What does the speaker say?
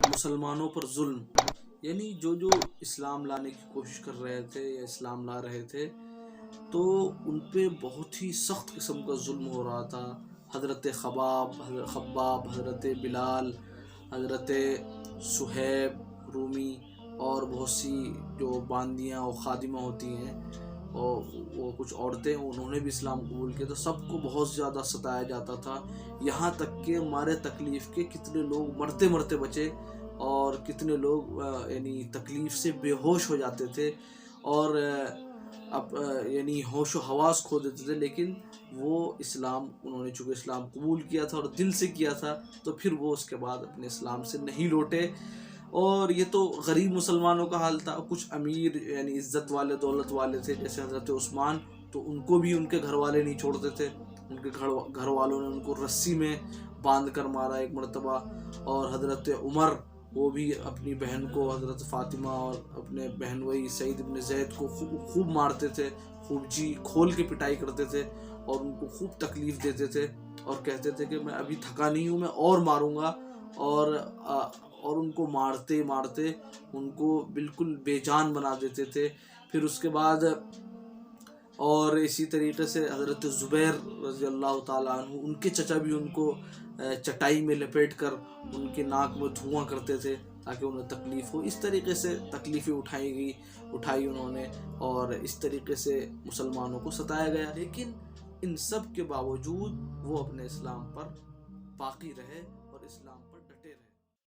مسلمانوں پر ظلم، یعنی جو اسلام لانے کی کوشش کر رہے تھے یا اسلام لا رہے تھے تو ان پہ بہت ہی سخت قسم کا ظلم ہو رہا تھا۔ حضرت خباب، حضرت بلال، حضرت صہیب رومی اور بہت سی جو باندیاں اور خادمہ ہوتی ہیں اور وہ کچھ عورتیں، انہوں نے بھی اسلام قبول کیا تو سب کو بہت زیادہ ستایا جاتا تھا، یہاں تک کہ مارے تکلیف کے کتنے لوگ مرتے مرتے بچے اور کتنے لوگ یعنی تکلیف سے بے ہوش ہو جاتے تھے اور یعنی ہوش و حواس کھو دیتے تھے۔ لیکن وہ اسلام، انہوں نے چونکہ اسلام قبول کیا تھا اور دل سے کیا تھا تو پھر وہ اس کے بعد اپنے اسلام سے نہیں لوٹے۔ اور یہ تو غریب مسلمانوں کا حال تھا، کچھ امیر یعنی عزت والے دولت والے تھے جیسے حضرت عثمان، تو ان کو بھی ان کے گھر والے نہیں چھوڑتے تھے، ان کے گھر والوں نے ان کو رسی میں باندھ کر مارا ایک مرتبہ۔ اور حضرت عمر، وہ بھی اپنی بہن کو، حضرت فاطمہ اور اپنے بہن وہی سعید بن زید کو خوب مارتے تھے، خوب جی کھول کے پٹائی کرتے تھے اور ان کو خوب تکلیف دیتے تھے اور کہتے تھے کہ میں ابھی تھکا نہیں ہوں، میں اور ماروں گا، اور ان کو مارتے مارتے ان کو بالکل بے جان بنا دیتے تھے۔ پھر اس کے بعد اور اسی طریقے سے حضرت زبیر رضی اللہ تعالیٰ عنہ، ان کے چچا بھی ان کو چٹائی میں لپیٹ کر ان کے ناک میں دھواں کرتے تھے تاکہ انہیں تکلیف ہو۔ اس طریقے سے تکلیفیں اٹھائی انہوں نے اور اس طریقے سے مسلمانوں کو ستایا گیا، لیکن ان سب کے باوجود وہ اپنے اسلام پر باقی رہے اور اسلام